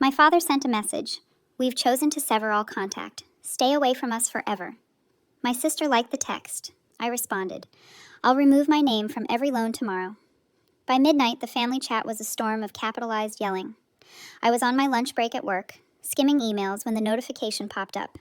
My father sent a message. We've chosen to sever all contact. Stay away from us forever. My sister liked the text. I responded, I'll remove my name from every loan tomorrow. By midnight, the family chat was a storm of capitalized yelling. I was on my lunch break at work, skimming emails when the notification popped up.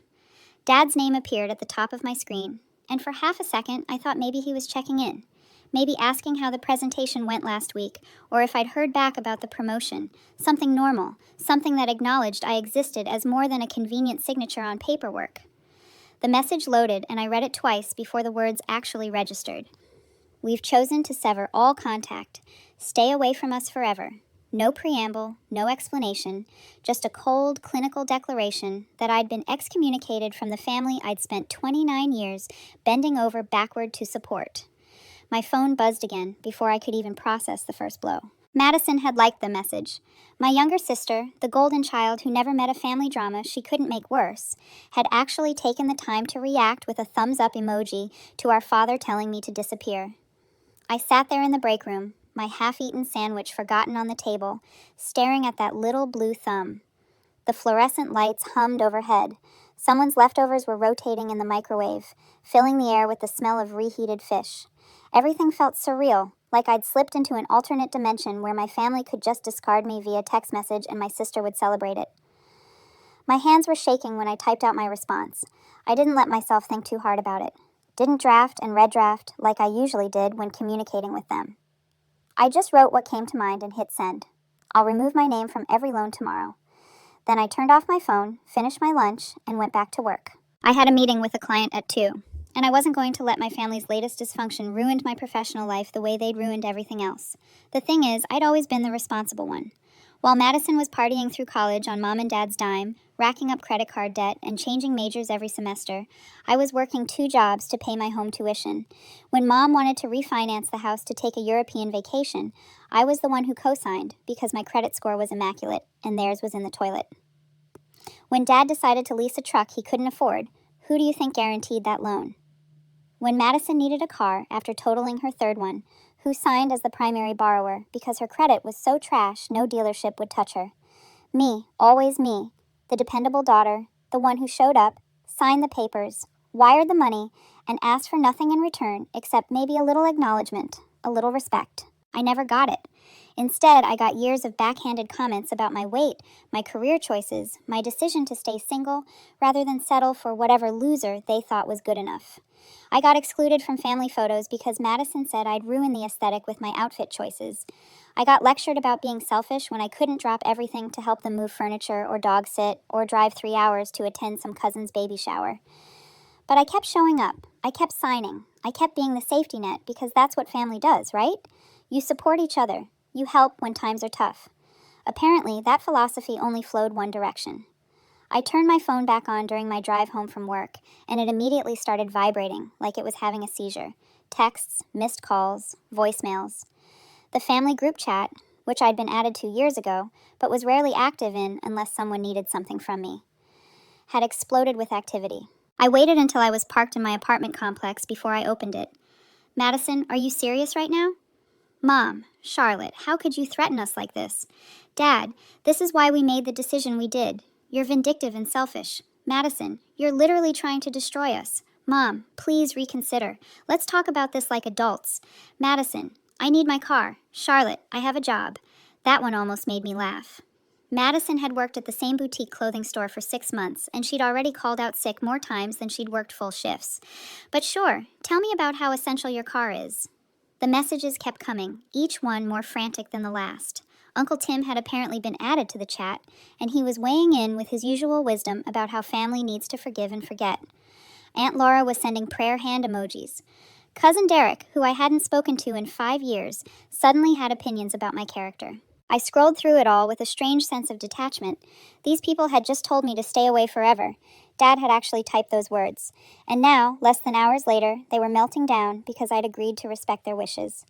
Dad's name appeared at the top of my screen, and for half a second, I thought maybe he was checking in. Maybe asking how the presentation went last week, or if I'd heard back about the promotion. Something normal, something that acknowledged I existed as more than a convenient signature on paperwork. The message loaded, and I read it twice before the words actually registered. We've chosen to sever all contact. Stay away from us forever. No preamble, no explanation, just a cold, clinical declaration that I'd been excommunicated from the family I'd spent 29 years bending over backward to support. My phone buzzed again before I could even process the first blow. Madison had liked the message. My younger sister, the golden child who never met a family drama she couldn't make worse, had actually taken the time to react with a thumbs-up emoji to our father telling me to disappear. I sat there in the break room, my half-eaten sandwich forgotten on the table, staring at that little blue thumb. The fluorescent lights hummed overhead. Someone's leftovers were rotating in the microwave, filling the air with the smell of reheated fish. Everything felt surreal, like I'd slipped into an alternate dimension where my family could just discard me via text message and my sister would celebrate it. My hands were shaking when I typed out my response. I didn't let myself think too hard about it. Didn't draft and redraft like I usually did when communicating with them. I just wrote what came to mind and hit send. I'll remove my name from every loan tomorrow. Then I turned off my phone, finished my lunch, and went back to work. I had a meeting with a client at 2. And I wasn't going to let my family's latest dysfunction ruin my professional life the way they'd ruined everything else. The thing is, I'd always been the responsible one. While Madison was partying through college on mom and dad's dime, racking up credit card debt, and changing majors every semester, I was working 2 jobs to pay my home tuition. When mom wanted to refinance the house to take a European vacation, I was the one who co-signed because my credit score was immaculate and theirs was in the toilet. When dad decided to lease a truck he couldn't afford, who do you think guaranteed that loan? When Madison needed a car after totaling her 3rd one, who signed as the primary borrower because her credit was so trash no dealership would touch her? Me, always me, the dependable daughter, the one who showed up, signed the papers, wired the money, and asked for nothing in return except maybe a little acknowledgement, a little respect. I never got it. Instead, I got years of backhanded comments about my weight, my career choices, my decision to stay single, rather than settle for whatever loser they thought was good enough. I got excluded from family photos because Madison said I'd ruin the aesthetic with my outfit choices. I got lectured about being selfish when I couldn't drop everything to help them move furniture or dog sit or drive 3 hours to attend some cousin's baby shower. But I kept showing up. I kept signing. I kept being the safety net because that's what family does, right? You support each other. You help when times are tough. Apparently, that philosophy only flowed one direction. I turned my phone back on during my drive home from work, and it immediately started vibrating like it was having a seizure. Texts, missed calls, voicemails. The family group chat, which I'd been added to years ago, but was rarely active in unless someone needed something from me, had exploded with activity. I waited until I was parked in my apartment complex before I opened it. Madison, are you serious right now? Mom, Charlotte, how could you threaten us like this? Dad, this is why we made the decision we did. You're vindictive and selfish. Madison, you're literally trying to destroy us. Mom, please reconsider. Let's talk about this like adults. Madison, I need my car. Charlotte, I have a job. That one almost made me laugh. Madison had worked at the same boutique clothing store for 6 months, and she'd already called out sick more times than she'd worked full shifts. But sure, tell me about how essential your car is. The messages kept coming, each one more frantic than the last. Uncle Tim had apparently been added to the chat, and he was weighing in with his usual wisdom about how family needs to forgive and forget. Aunt Laura was sending prayer hand emojis. Cousin Derek, who I hadn't spoken to in 5 years, suddenly had opinions about my character. I scrolled through it all with a strange sense of detachment. These people had just told me to stay away forever. Dad had actually typed those words. And now, less than hours later, they were melting down because I'd agreed to respect their wishes.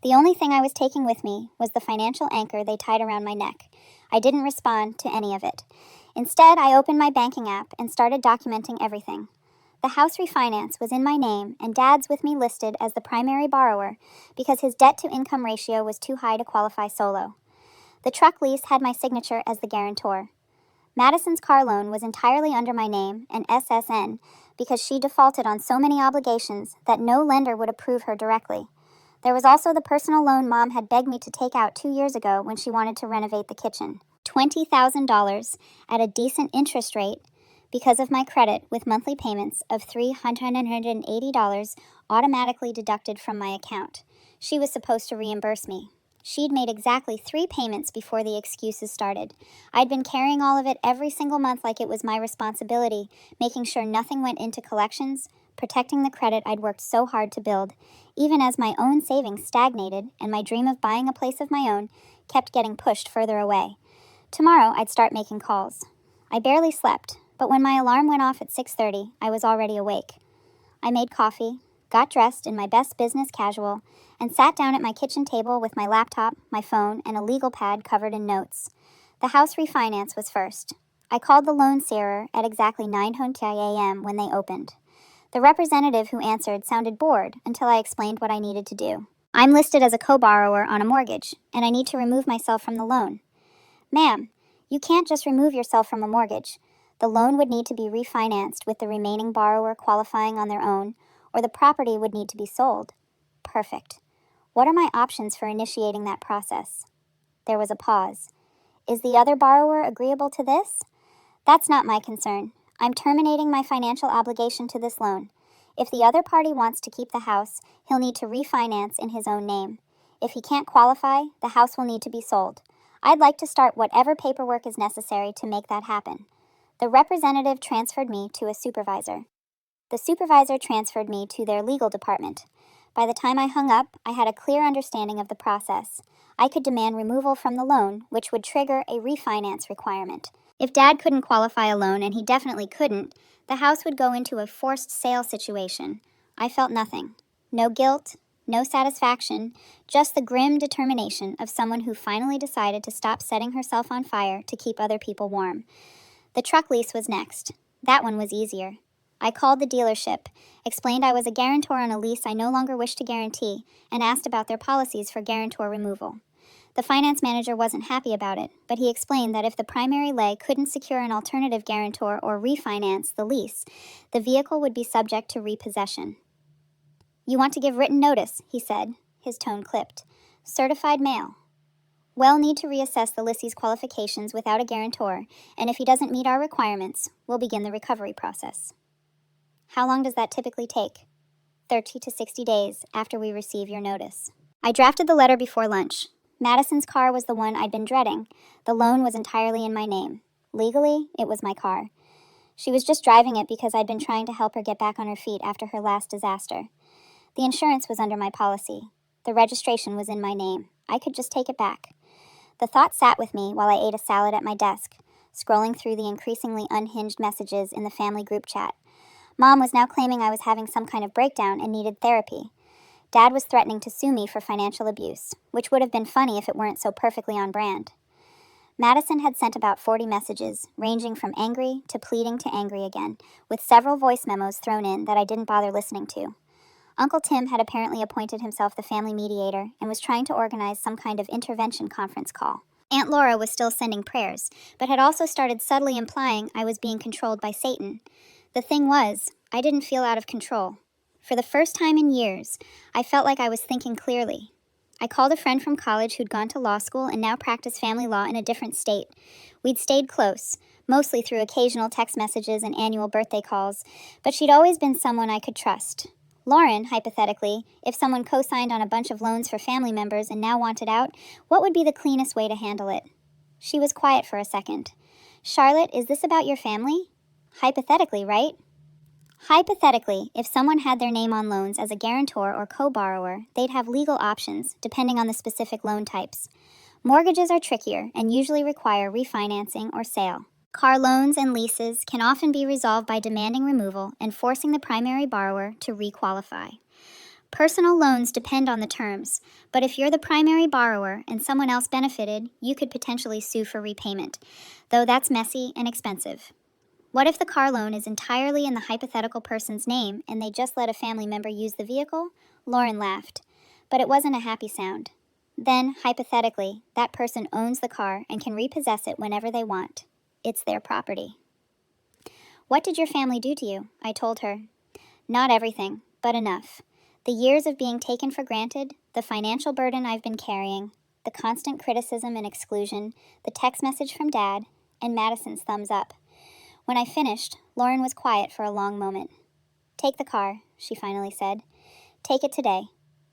The only thing I was taking with me was the financial anchor they tied around my neck. I didn't respond to any of it. Instead, I opened my banking app and started documenting everything. The house refinance was in my name, and Dad's with me listed as the primary borrower because his debt-to-income ratio was too high to qualify solo. The truck lease had my signature as the guarantor. Madison's car loan was entirely under my name and SSN because she defaulted on so many obligations that no lender would approve her directly. There was also the personal loan Mom had begged me to take out 2 years ago when she wanted to renovate the kitchen. $20,000 at a decent interest rate because of my credit, with monthly payments of $380 automatically deducted from my account. She was supposed to reimburse me. She'd made exactly 3 payments before the excuses started. I'd been carrying all of it every single month like it was my responsibility, making sure nothing went into collections, protecting the credit I'd worked so hard to build, even as my own savings stagnated and my dream of buying a place of my own kept getting pushed further away. Tomorrow, I'd start making calls. I barely slept, but when my alarm went off at 6:30, I was already awake. I made coffee, got dressed in my best business casual, and sat down at my kitchen table with my laptop, my phone, and a legal pad covered in notes. The house refinance was first. I called the loan sever at exactly 9:20 a.m. when they opened. The representative who answered sounded bored until I explained what I needed to do. I'm listed as a co-borrower on a mortgage, and I need to remove myself from the loan. Ma'am, you can't just remove yourself from a mortgage. The loan would need to be refinanced with the remaining borrower qualifying on their own, or the property would need to be sold. Perfect. What are my options for initiating that process? There was a pause. Is the other borrower agreeable to this? That's not my concern. I'm terminating my financial obligation to this loan. If the other party wants to keep the house, he'll need to refinance in his own name. If he can't qualify, the house will need to be sold. I'd like to start whatever paperwork is necessary to make that happen. The representative transferred me to a supervisor. The supervisor transferred me to their legal department. By the time I hung up, I had a clear understanding of the process. I could demand removal from the loan, which would trigger a refinance requirement. If Dad couldn't qualify a loan, and he definitely couldn't, the house would go into a forced sale situation. I felt nothing. No guilt, no satisfaction, just the grim determination of someone who finally decided to stop setting herself on fire to keep other people warm. The truck lease was next. That one was easier. I called the dealership, explained I was a guarantor on a lease I no longer wished to guarantee, and asked about their policies for guarantor removal. The finance manager wasn't happy about it, but he explained that if the primary leg couldn't secure an alternative guarantor or refinance the lease, the vehicle would be subject to repossession. You want to give written notice, he said, his tone clipped. Certified mail. We'll need to reassess the lessee's qualifications without a guarantor, and if he doesn't meet our requirements, we'll begin the recovery process. How long does that typically take? 30 to 60 days after we receive your notice. I drafted the letter before lunch. Madison's car was the one I'd been dreading. The loan was entirely in my name. Legally, it was my car. She was just driving it because I'd been trying to help her get back on her feet after her last disaster. The insurance was under my policy. The registration was in my name. I could just take it back. The thought sat with me while I ate a salad at my desk, scrolling through the increasingly unhinged messages in the family group chat. Mom was now claiming I was having some kind of breakdown and needed therapy. Dad was threatening to sue me for financial abuse, which would have been funny if it weren't so perfectly on brand. Madison had sent about 40 messages, ranging from angry to pleading to angry again, with several voice memos thrown in that I didn't bother listening to. Uncle Tim had apparently appointed himself the family mediator and was trying to organize some kind of intervention conference call. Aunt Laura was still sending prayers, but had also started subtly implying I was being controlled by Satan. The thing was, I didn't feel out of control. For the first time in years, I felt like I was thinking clearly. I called a friend from college who'd gone to law school and now practiced family law in a different state. We'd stayed close, mostly through occasional text messages and annual birthday calls, but she'd always been someone I could trust. Lauren, hypothetically, if someone co-signed on a bunch of loans for family members and now wanted out, what would be the cleanest way to handle it? She was quiet for a second. Charlotte, is this about your family? Hypothetically, right? Hypothetically, if someone had their name on loans as a guarantor or co-borrower, they'd have legal options, depending on the specific loan types. Mortgages are trickier and usually require refinancing or sale. Car loans and leases can often be resolved by demanding removal and forcing the primary borrower to requalify. Personal loans depend on the terms, but if you're the primary borrower and someone else benefited, you could potentially sue for repayment, though that's messy and expensive. What if the car loan is entirely in the hypothetical person's name and they just let a family member use the vehicle? Lauren laughed, but it wasn't a happy sound. Then, hypothetically, that person owns the car and can repossess it whenever they want. It's their property. What did your family do to you? I told her. Not everything, but enough. The years of being taken for granted, the financial burden I've been carrying, the constant criticism and exclusion, the text message from Dad, and Madison's thumbs up. When I finished, Lauren was quiet for a long moment. Take the car, she finally said. Take it today.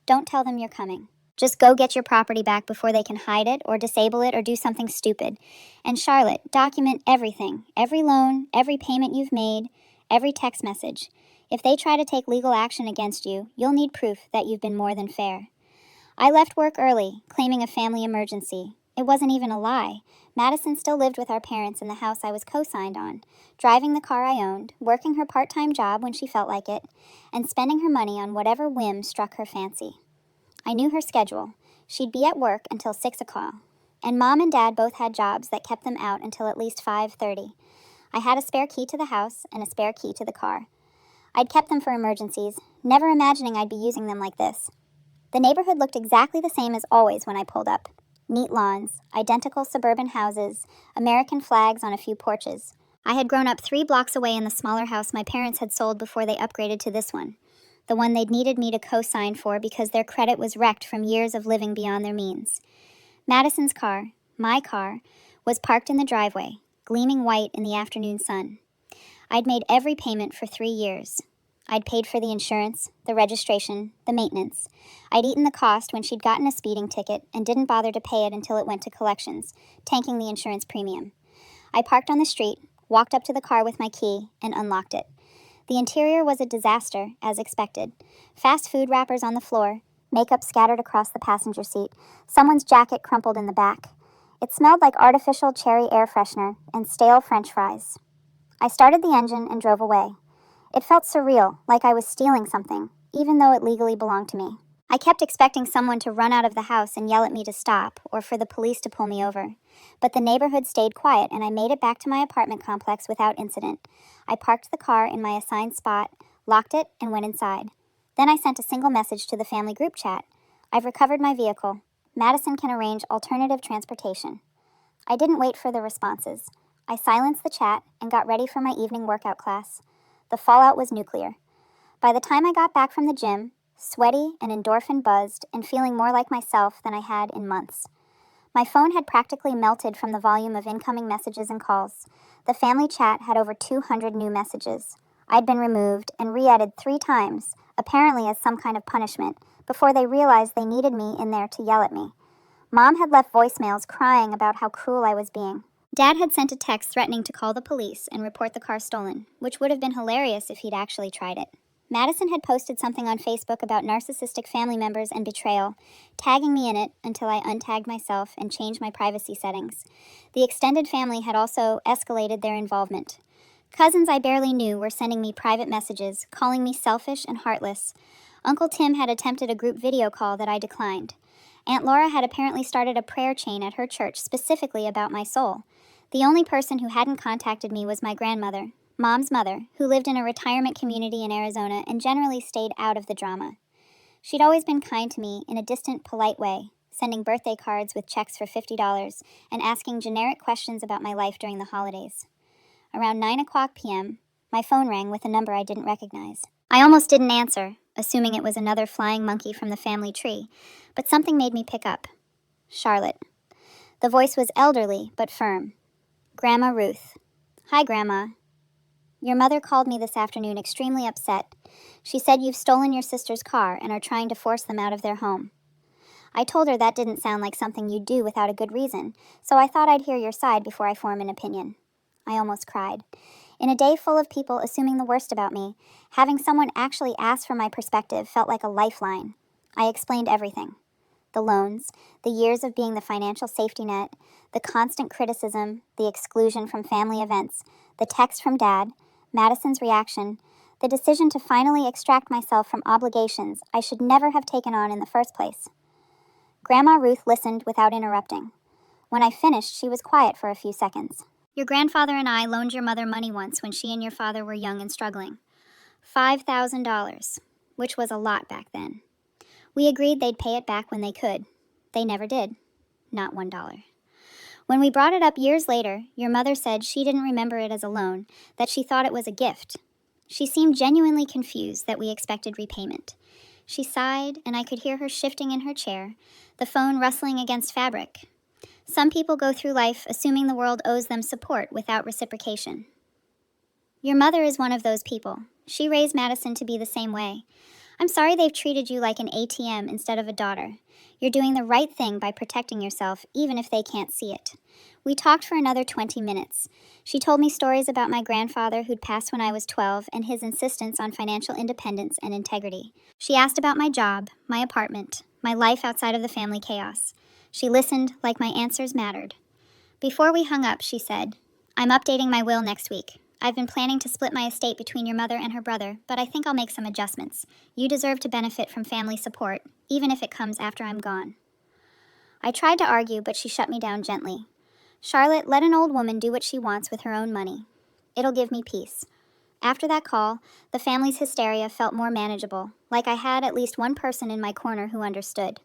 Don't tell them you're coming. Just go get your property back before they can hide it or disable it or do something stupid. And Charlotte, document everything, every loan, every payment you've made, every text message. If they try to take legal action against you, you'll need proof that you've been more than fair. I left work early, claiming a family emergency. It wasn't even a lie. Madison still lived with our parents in the house I was co-signed on, driving the car I owned, working her part-time job when she felt like it, and spending her money on whatever whim struck her fancy. I knew her schedule. She'd be at work until 6 o'clock, and Mom and Dad both had jobs that kept them out until at least 5:30. I had a spare key to the house and a spare key to the car. I'd kept them for emergencies, never imagining I'd be using them like this. The neighborhood looked exactly the same as always when I pulled up. Neat lawns, identical suburban houses, American flags on a few porches. I had grown up 3 blocks away in the smaller house my parents had sold before they upgraded to this one, the one they'd needed me to co-sign for because their credit was wrecked from years of living beyond their means. Madison's car, my car, was parked in the driveway, gleaming white in the afternoon sun. I'd made every payment for 3 years. I'd paid for the insurance, the registration, the maintenance. I'd eaten the cost when she'd gotten a speeding ticket and didn't bother to pay it until it went to collections, tanking the insurance premium. I parked on the street, walked up to the car with my key, and unlocked it. The interior was a disaster, as expected. Fast food wrappers on the floor, makeup scattered across the passenger seat, someone's jacket crumpled in the back. It smelled like artificial cherry air freshener and stale French fries. I started the engine and drove away. It felt surreal, like I was stealing something, even though it legally belonged to me. I kept expecting someone to run out of the house and yell at me to stop, or for the police to pull me over. But the neighborhood stayed quiet, and I made it back to my apartment complex without incident. I parked the car in my assigned spot, locked it, and went inside. Then I sent a single message to the family group chat. I've recovered my vehicle. Madison can arrange alternative transportation. I didn't wait for the responses. I silenced the chat and got ready for my evening workout class. The fallout was nuclear. By the time I got back from the gym, sweaty and endorphin buzzed and feeling more like myself than I had in months. My phone had practically melted from the volume of incoming messages and calls. The family chat had over 200 new messages. I'd been removed and re-added 3 times, apparently as some kind of punishment, before they realized they needed me in there to yell at me. Mom had left voicemails crying about how cruel I was being. Dad had sent a text threatening to call the police and report the car stolen, which would have been hilarious if he'd actually tried it. Madison had posted something on Facebook about narcissistic family members and betrayal, tagging me in it until I untagged myself and changed my privacy settings. The extended family had also escalated their involvement. Cousins I barely knew were sending me private messages, calling me selfish and heartless. Uncle Tim had attempted a group video call that I declined. Aunt Laura had apparently started a prayer chain at her church specifically about my soul. The only person who hadn't contacted me was my grandmother, Mom's mother, who lived in a retirement community in Arizona and generally stayed out of the drama. She'd always been kind to me in a distant, polite way, sending birthday cards with checks for $50 and asking generic questions about my life during the holidays. Around 9:00 p.m., my phone rang with a number I didn't recognize. I almost didn't answer, assuming it was another flying monkey from the family tree, but something made me pick up. Charlotte. The voice was elderly, but firm. Grandma Ruth. Hi, Grandma. Your mother called me this afternoon extremely upset. She said you've stolen your sister's car and are trying to force them out of their home. I told her that didn't sound like something you'd do without a good reason, so I thought I'd hear your side before I form an opinion. I almost cried. In a day full of people assuming the worst about me, having someone actually ask for my perspective felt like a lifeline. I explained everything. The loans, the years of being the financial safety net, the constant criticism, the exclusion from family events, the text from Dad, Madison's reaction, the decision to finally extract myself from obligations I should never have taken on in the first place. Grandma Ruth listened without interrupting. When I finished, she was quiet for a few seconds. Your grandfather and I loaned your mother money once when she and your father were young and struggling. $5,000, which was a lot back then. We agreed they'd pay it back when they could. They never did. Not $1. When we brought it up years later, your mother said she didn't remember it as a loan, that she thought it was a gift. She seemed genuinely confused that we expected repayment. She sighed, and I could hear her shifting in her chair, the phone rustling against fabric. Some people go through life assuming the world owes them support without reciprocation. Your mother is one of those people. She raised Madison to be the same way. I'm sorry they've treated you like an ATM instead of a daughter. You're doing the right thing by protecting yourself, even if they can't see it. We talked for another 20 minutes. She told me stories about my grandfather who'd passed when I was 12 and his insistence on financial independence and integrity. She asked about my job, my apartment, my life outside of the family chaos. She listened like my answers mattered. Before we hung up, she said, I'm updating my will next week. I've been planning to split my estate between your mother and her brother, but I think I'll make some adjustments. You deserve to benefit from family support, even if it comes after I'm gone. I tried to argue, but she shut me down gently. Charlotte, let an old woman do what she wants with her own money. It'll give me peace. After that call, the family's hysteria felt more manageable, like I had at least one person in my corner who understood.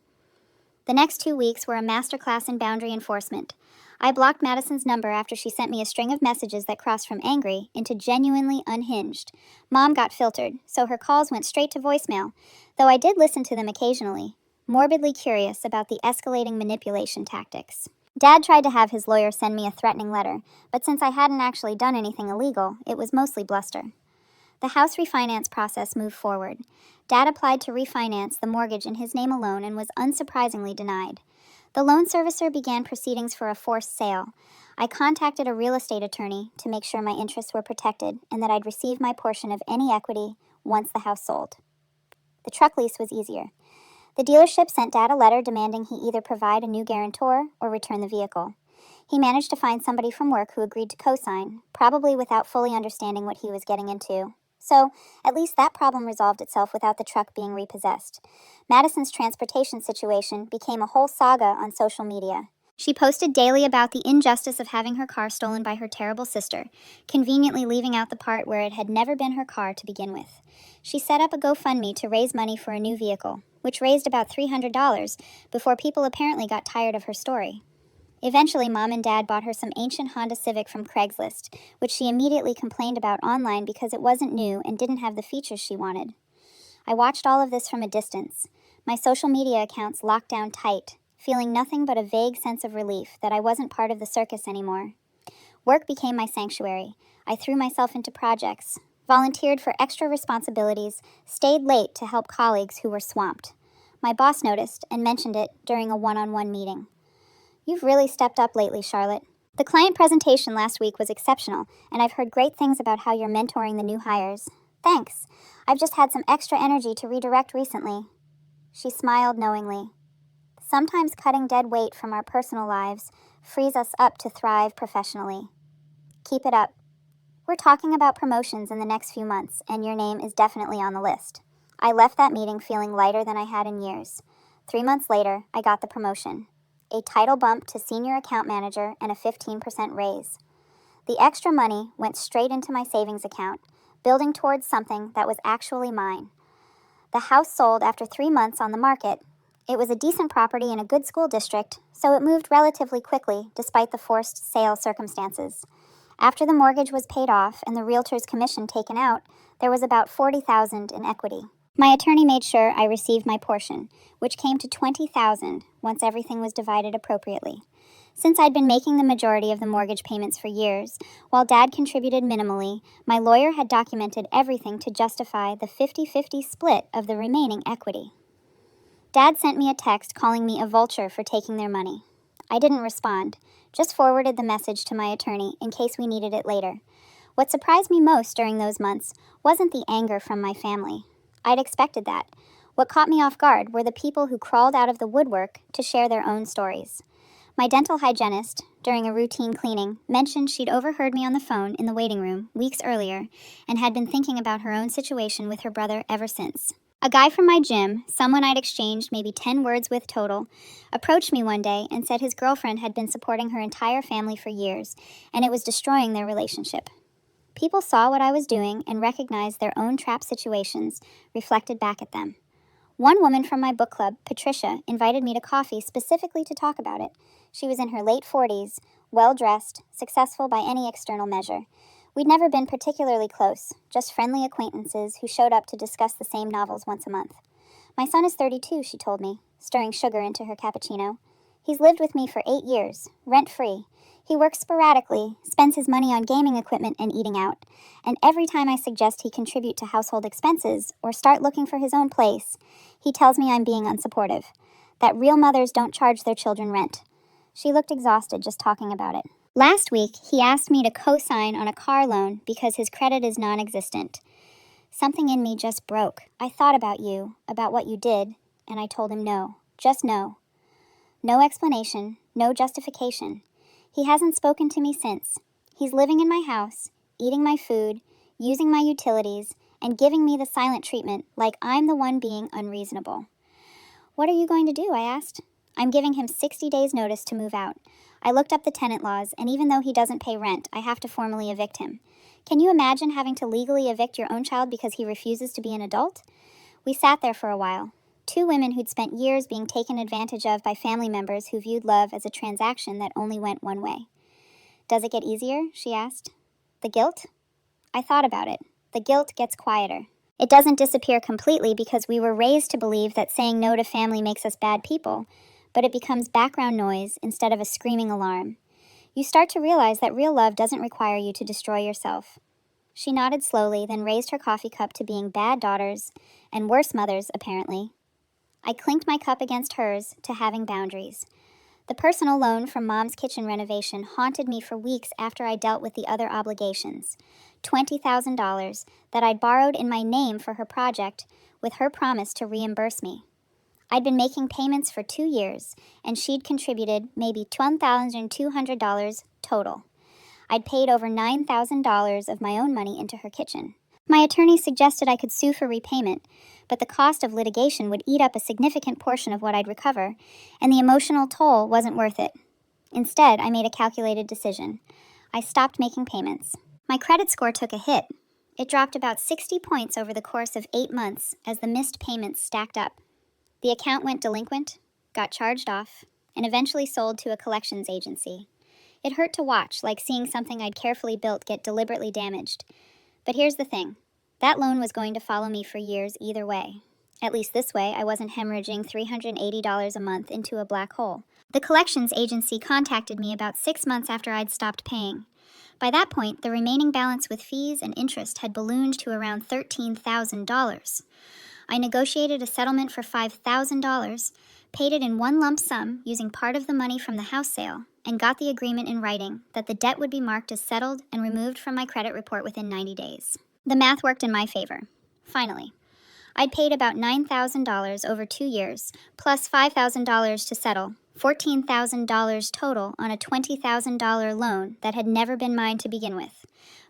The next 2 weeks were a masterclass in boundary enforcement. I blocked Madison's number after she sent me a string of messages that crossed from angry into genuinely unhinged. Mom got filtered, so her calls went straight to voicemail, though I did listen to them occasionally, morbidly curious about the escalating manipulation tactics. Dad tried to have his lawyer send me a threatening letter, but since I hadn't actually done anything illegal, it was mostly bluster. The house refinance process moved forward. Dad applied to refinance the mortgage in his name alone and was unsurprisingly denied. The loan servicer began proceedings for a forced sale. I contacted a real estate attorney to make sure my interests were protected and that I'd receive my portion of any equity once the house sold. The truck lease was easier. The dealership sent Dad a letter demanding he either provide a new guarantor or return the vehicle. He managed to find somebody from work who agreed to co-sign, probably without fully understanding what he was getting into. So, at least that problem resolved itself without the truck being repossessed. Madison's transportation situation became a whole saga on social media. She posted daily about the injustice of having her car stolen by her terrible sister, conveniently leaving out the part where it had never been her car to begin with. She set up a GoFundMe to raise money for a new vehicle, which raised about $300 before people apparently got tired of her story. Eventually, Mom and Dad bought her some ancient Honda Civic from Craigslist, which she immediately complained about online because it wasn't new and didn't have the features she wanted. I watched all of this from a distance, my social media accounts locked down tight, feeling nothing but a vague sense of relief that I wasn't part of the circus anymore. Work became my sanctuary. I threw myself into projects, volunteered for extra responsibilities, stayed late to help colleagues who were swamped. My boss noticed and mentioned it during a one-on-one meeting. You've really stepped up lately, Charlotte. The client presentation last week was exceptional, and I've heard great things about how you're mentoring the new hires. Thanks. I've just had some extra energy to redirect recently. She smiled knowingly. Sometimes cutting dead weight from our personal lives frees us up to thrive professionally. Keep it up. We're talking about promotions in the next few months, and your name is definitely on the list. I left that meeting feeling lighter than I had in years. 3 months later, I got the promotion. A title bump to senior account manager and a 15% raise. The extra money went straight into my savings account, building towards something that was actually mine. The house sold after 3 months on the market. It was a decent property in a good school district, so it moved relatively quickly despite the forced sale circumstances. After the mortgage was paid off and the realtor's commission taken out, there was about $40,000 in equity. My attorney made sure I received my portion, which came to $20,000 once everything was divided appropriately. Since I'd been making the majority of the mortgage payments for years, while Dad contributed minimally, my lawyer had documented everything to justify the 50-50 split of the remaining equity. Dad sent me a text calling me a vulture for taking their money. I didn't respond, just forwarded the message to my attorney in case we needed it later. What surprised me most during those months wasn't the anger from my family. I'd expected that. What caught me off guard were the people who crawled out of the woodwork to share their own stories. My dental hygienist, during a routine cleaning, mentioned she'd overheard me on the phone in the waiting room weeks earlier and had been thinking about her own situation with her brother ever since. A guy from my gym, someone I'd exchanged maybe 10 words with total, approached me one day and said his girlfriend had been supporting her entire family for years, and it was destroying their relationship. People saw what I was doing and recognized their own trap situations reflected back at them. One woman from my book club, Patricia, invited me to coffee specifically to talk about it. She was in her late 40s, well-dressed, successful by any external measure. We'd never been particularly close, just friendly acquaintances who showed up to discuss the same novels once a month. My son is 32, she told me, stirring sugar into her cappuccino. He's lived with me for 8 years, rent-free. He works sporadically, spends his money on gaming equipment and eating out, and every time I suggest he contribute to household expenses or start looking for his own place, he tells me I'm being unsupportive, that real mothers don't charge their children rent. She looked exhausted just talking about it. Last week, he asked me to co-sign on a car loan because his credit is non-existent. Something in me just broke. I thought about you, about what you did, and I told him no, just no. No explanation, no justification. He hasn't spoken to me since. He's living in my house, eating my food, using my utilities, and giving me the silent treatment like I'm the one being unreasonable. What are you going to do? I asked. I'm giving him 60 days notice to move out. I looked up the tenant laws, and even though he doesn't pay rent, I have to formally evict him. Can you imagine having to legally evict your own child because he refuses to be an adult? We sat there for a while. Two women who'd spent years being taken advantage of by family members who viewed love as a transaction that only went one way. Does it get easier? She asked. The guilt? I thought about it. The guilt gets quieter. It doesn't disappear completely because we were raised to believe that saying no to family makes us bad people, but it becomes background noise instead of a screaming alarm. You start to realize that real love doesn't require you to destroy yourself. She nodded slowly, then raised her coffee cup to being bad daughters, and worse mothers, apparently. I clinked my cup against hers to having boundaries. The personal loan from Mom's kitchen renovation haunted me for weeks after I dealt with the other obligations. $20,000 that I'd borrowed in my name for her project, with her promise to reimburse me. I'd been making payments for 2 years, and she'd contributed maybe $12,200 total. I'd paid over $9,000 of my own money into her kitchen. My attorney suggested I could sue for repayment, but the cost of litigation would eat up a significant portion of what I'd recover, and the emotional toll wasn't worth it. Instead, I made a calculated decision. I stopped making payments. My credit score took a hit. It dropped about 60 points over the course of 8 months as the missed payments stacked up. The account went delinquent, got charged off, and eventually sold to a collections agency. It hurt to watch, like seeing something I'd carefully built get deliberately damaged. But here's the thing. That loan was going to follow me for years either way. At least this way, I wasn't hemorrhaging $380 a month into a black hole. The collections agency contacted me about 6 months after I'd stopped paying. By that point, the remaining balance with fees and interest had ballooned to around $13,000. I negotiated a settlement for $5,000, paid it in one lump sum using part of the money from the house sale, and got the agreement in writing that the debt would be marked as settled and removed from my credit report within 90 days. The math worked in my favor. Finally, I'd paid about $9,000 over 2 years, plus $5,000 to settle, $14,000 total on a $20,000 loan that had never been mine to begin with.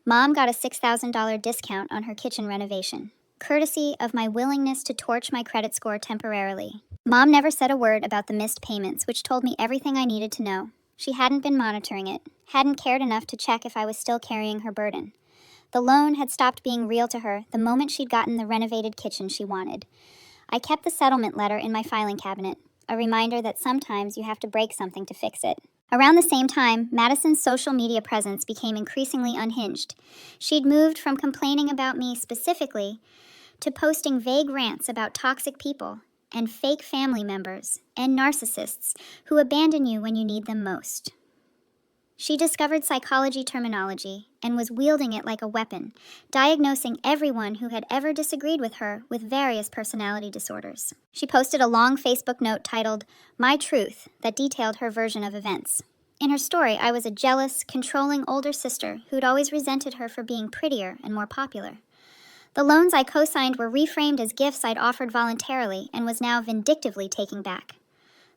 Mom got a $6,000 discount on her kitchen renovation, courtesy of my willingness to torch my credit score temporarily. Mom never said a word about the missed payments, which told me everything I needed to know. She hadn't been monitoring it, hadn't cared enough to check if I was still carrying her burden. The loan had stopped being real to her the moment she'd gotten the renovated kitchen she wanted. I kept the settlement letter in my filing cabinet, a reminder that sometimes you have to break something to fix it. Around the same time, Madison's social media presence became increasingly unhinged. She'd moved from complaining about me specifically to posting vague rants about toxic people and fake family members and narcissists who abandon you when you need them most. She discovered psychology terminology and was wielding it like a weapon, diagnosing everyone who had ever disagreed with her with various personality disorders. She posted a long Facebook note titled, "My Truth," that detailed her version of events. In her story, I was a jealous, controlling older sister who'd always resented her for being prettier and more popular. The loans I co-signed were reframed as gifts I'd offered voluntarily and was now vindictively taking back.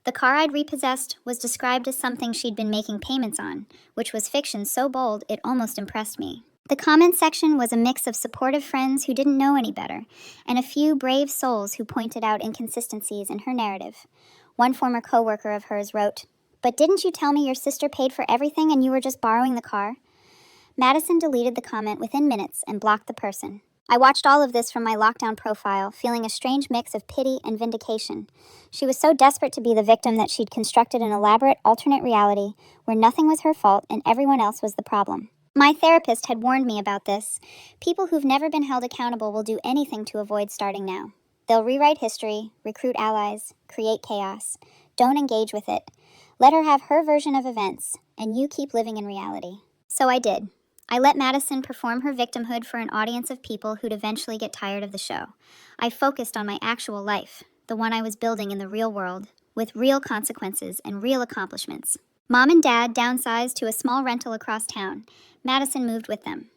The car I'd repossessed was described as something she'd been making payments on, which was fiction so bold it almost impressed me. The comment section was a mix of supportive friends who didn't know any better, and a few brave souls who pointed out inconsistencies in her narrative. One former coworker of hers wrote, "But didn't you tell me your sister paid for everything and you were just borrowing the car?" Madison deleted the comment within minutes and blocked the person. I watched all of this from my lockdown profile, feeling a strange mix of pity and vindication. She was so desperate to be the victim that she'd constructed an elaborate alternate reality where nothing was her fault and everyone else was the problem. My therapist had warned me about this. People who've never been held accountable will do anything to avoid starting now. They'll rewrite history, recruit allies, create chaos. Don't engage with it. Let her have her version of events, and you keep living in reality. So I did. I let Madison perform her victimhood for an audience of people who'd eventually get tired of the show. I focused on my actual life, the one I was building in the real world, with real consequences and real accomplishments. Mom and Dad downsized to a small rental across town. Madison moved with them.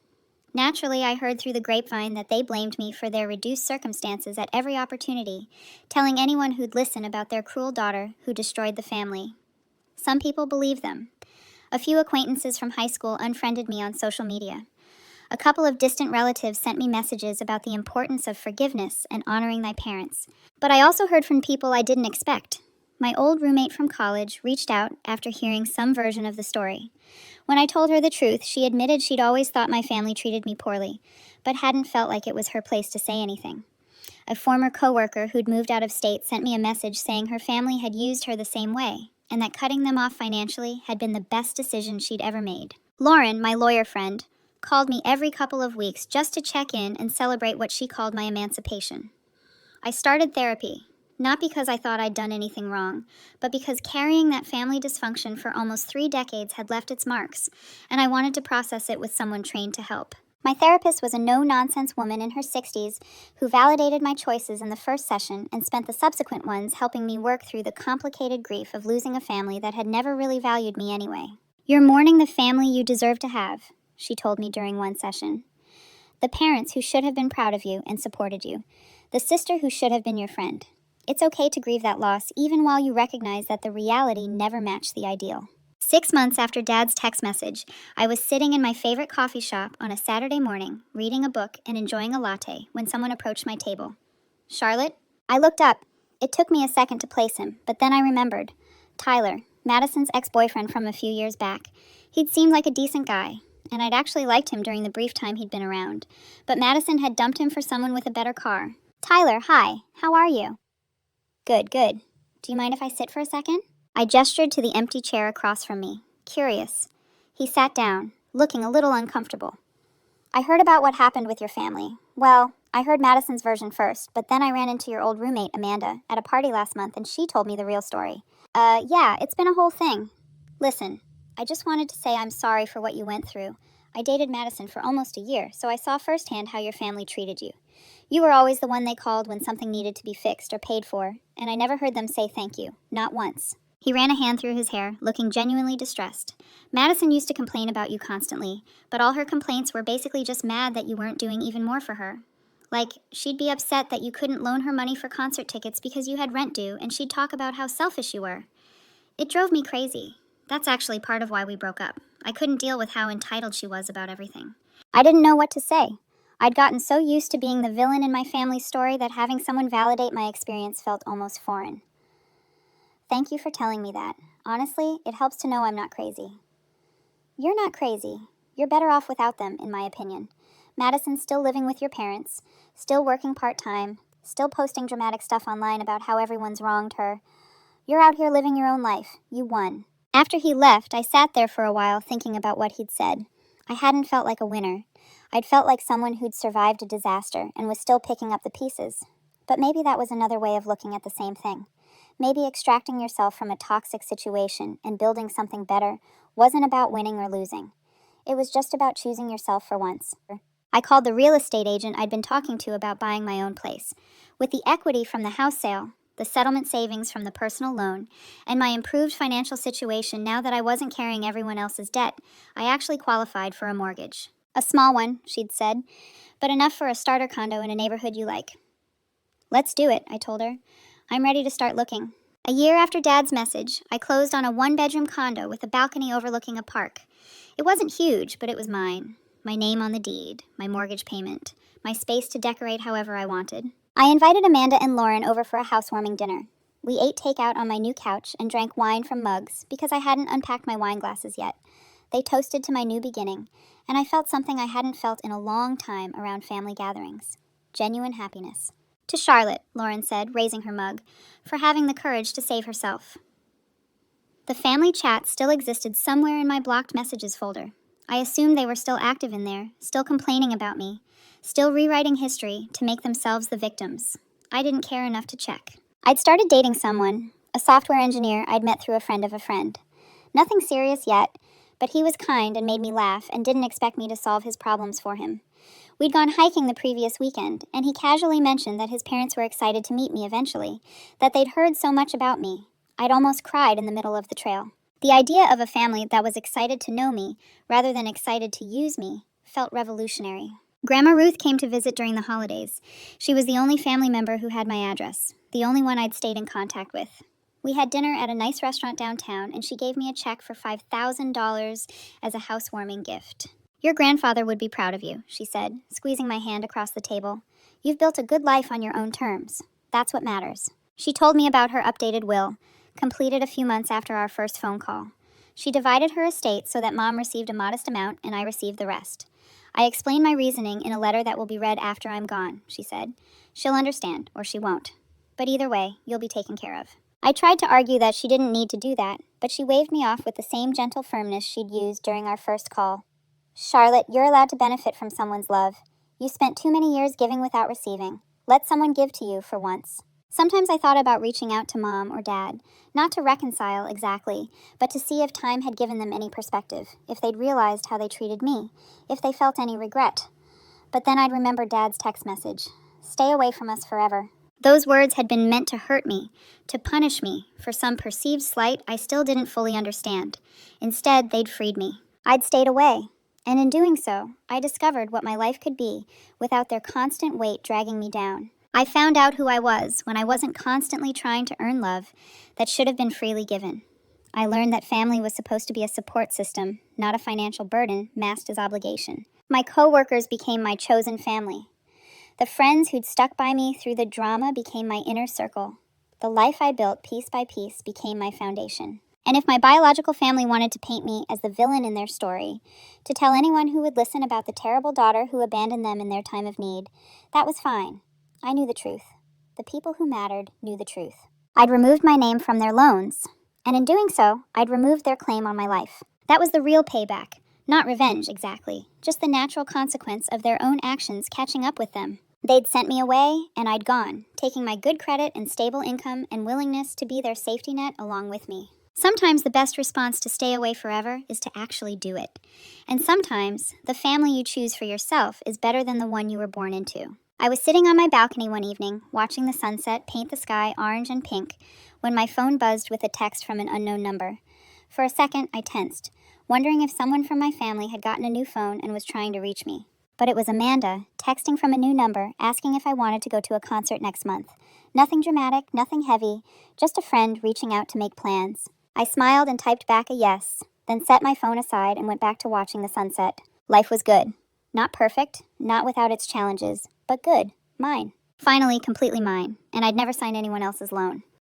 Naturally, I heard through the grapevine that they blamed me for their reduced circumstances at every opportunity, telling anyone who'd listen about their cruel daughter who destroyed the family. Some people believed them. A few acquaintances from high school unfriended me on social media. A couple of distant relatives sent me messages about the importance of forgiveness and honoring thy parents. But I also heard from people I didn't expect. My old roommate from college reached out after hearing some version of the story. When I told her the truth, she admitted she'd always thought my family treated me poorly, but hadn't felt like it was her place to say anything. A former coworker who'd moved out of state sent me a message saying her family had used her the same way, and that cutting them off financially had been the best decision she'd ever made. Lauren, my lawyer friend, called me every couple of weeks just to check in and celebrate what she called my emancipation. I started therapy, not because I thought I'd done anything wrong, but because carrying that family dysfunction for almost 3 decades had left its marks, and I wanted to process it with someone trained to help. My therapist was a no-nonsense woman in her 60s who validated my choices in the first session and spent the subsequent ones helping me work through the complicated grief of losing a family that had never really valued me anyway. "You're mourning the family you deserve to have," she told me during one session. "The parents who should have been proud of you and supported you. The sister who should have been your friend. It's okay to grieve that loss even while you recognize that the reality never matched the ideal." 6 months after Dad's text message, I was sitting in my favorite coffee shop on a Saturday morning, reading a book and enjoying a latte when someone approached my table. "Charlotte?" I looked up. It took me a second to place him, but then I remembered. Tyler, Madison's ex-boyfriend from a few years back. He'd seemed like a decent guy, and I'd actually liked him during the brief time he'd been around. But Madison had dumped him for someone with a better car. "Tyler, hi. How are you?" "Good, good. Do you mind if I sit for a second?" I gestured to the empty chair across from me, curious. He sat down, looking a little uncomfortable. "I heard about what happened with your family. Well, I heard Madison's version first, but then I ran into your old roommate, Amanda, at a party last month, and she told me the real story. Yeah, it's been a whole thing. Listen, I just wanted to say I'm sorry for what you went through. I dated Madison for almost a year, so I saw firsthand how your family treated you. You were always the one they called when something needed to be fixed or paid for, and I never heard them say thank you, not once." He ran a hand through his hair, looking genuinely distressed. "Madison used to complain about you constantly, but all her complaints were basically just mad that you weren't doing even more for her. Like, she'd be upset that you couldn't loan her money for concert tickets because you had rent due, and she'd talk about how selfish you were. It drove me crazy. That's actually part of why we broke up. I couldn't deal with how entitled she was about everything. I didn't know what to say. I'd gotten so used to being the villain in my family's story that having someone validate my experience felt almost foreign. Thank you for telling me that. Honestly, it helps to know I'm not crazy." "You're not crazy. You're better off without them, in my opinion. Madison's still living with your parents, still working part-time, still posting dramatic stuff online about how everyone's wronged her. You're out here living your own life. You won." After he left, I sat there for a while thinking about what he'd said. I hadn't felt like a winner. I'd felt like someone who'd survived a disaster and was still picking up the pieces. But maybe that was another way of looking at the same thing. Maybe extracting yourself from a toxic situation and building something better wasn't about winning or losing. It was just about choosing yourself for once. I called the real estate agent I'd been talking to about buying my own place. With the equity from the house sale, the settlement savings from the personal loan, and my improved financial situation now that I wasn't carrying everyone else's debt, I actually qualified for a mortgage. "A small one," she'd said, "but enough for a starter condo in a neighborhood you like." "Let's do it," I told her. "I'm ready to start looking." A year after Dad's message, I closed on a 1-bedroom condo with a balcony overlooking a park. It wasn't huge, but it was mine. My name on the deed, my mortgage payment, my space to decorate however I wanted. I invited Amanda and Lauren over for a housewarming dinner. We ate takeout on my new couch and drank wine from mugs because I hadn't unpacked my wine glasses yet. They toasted to my new beginning, and I felt something I hadn't felt in a long time around family gatherings. Genuine happiness. To Charlotte, Lauren said, raising her mug, for having the courage to save herself. The family chat still existed somewhere in my blocked messages folder. I assumed they were still active in there, still complaining about me, still rewriting history to make themselves the victims. I didn't care enough to check. I'd started dating someone, a software engineer I'd met through a friend of a friend. Nothing serious yet, but he was kind and made me laugh and didn't expect me to solve his problems for him. We'd gone hiking the previous weekend, and he casually mentioned that his parents were excited to meet me eventually, that they'd heard so much about me. I'd almost cried in the middle of the trail. The idea of a family that was excited to know me, rather than excited to use me, felt revolutionary. Grandma Ruth came to visit during the holidays. She was the only family member who had my address, the only one I'd stayed in contact with. We had dinner at a nice restaurant downtown, and she gave me a check for $5,000 as a housewarming gift. Your grandfather would be proud of you, she said, squeezing my hand across the table. You've built a good life on your own terms. That's what matters. She told me about her updated will, completed a few months after our first phone call. She divided her estate so that Mom received a modest amount and I received the rest. I explained my reasoning in a letter that will be read after I'm gone, she said. She'll understand, or she won't. But either way, you'll be taken care of. I tried to argue that she didn't need to do that, but she waved me off with the same gentle firmness she'd used during our first call. Charlotte, you're allowed to benefit from someone's love. You spent too many years giving without receiving. Let someone give to you for once. Sometimes I thought about reaching out to Mom or Dad, not to reconcile exactly, but to see if time had given them any perspective, if they'd realized how they treated me, if they felt any regret. But then I'd remember Dad's text message, "Stay away from us forever." Those words had been meant to hurt me, to punish me for some perceived slight I still didn't fully understand. Instead, they'd freed me. I'd stayed away, and in doing so, I discovered what my life could be without their constant weight dragging me down. I found out who I was when I wasn't constantly trying to earn love that should have been freely given. I learned that family was supposed to be a support system, not a financial burden masked as obligation. My coworkers became my chosen family. The friends who'd stuck by me through the drama became my inner circle. The life I built piece by piece became my foundation. And if my biological family wanted to paint me as the villain in their story, to tell anyone who would listen about the terrible daughter who abandoned them in their time of need, that was fine. I knew the truth. The people who mattered knew the truth. I'd removed my name from their loans, and in doing so, I'd removed their claim on my life. That was the real payback. Not revenge, exactly, just the natural consequence of their own actions catching up with them. They'd sent me away, and I'd gone, taking my good credit and stable income and willingness to be their safety net along with me. Sometimes the best response to stay away forever is to actually do it. And sometimes the family you choose for yourself is better than the one you were born into. I was sitting on my balcony one evening, watching the sunset paint the sky orange and pink, when my phone buzzed with a text from an unknown number. For a second, I tensed, wondering if someone from my family had gotten a new phone and was trying to reach me. But it was Amanda, texting from a new number, asking if I wanted to go to a concert next month. Nothing dramatic, nothing heavy, just a friend reaching out to make plans. I smiled and typed back a yes, then set my phone aside and went back to watching the sunset. Life was good. Not perfect, not without its challenges, but good. Mine. Finally, completely mine, and I'd never signed anyone else's loan.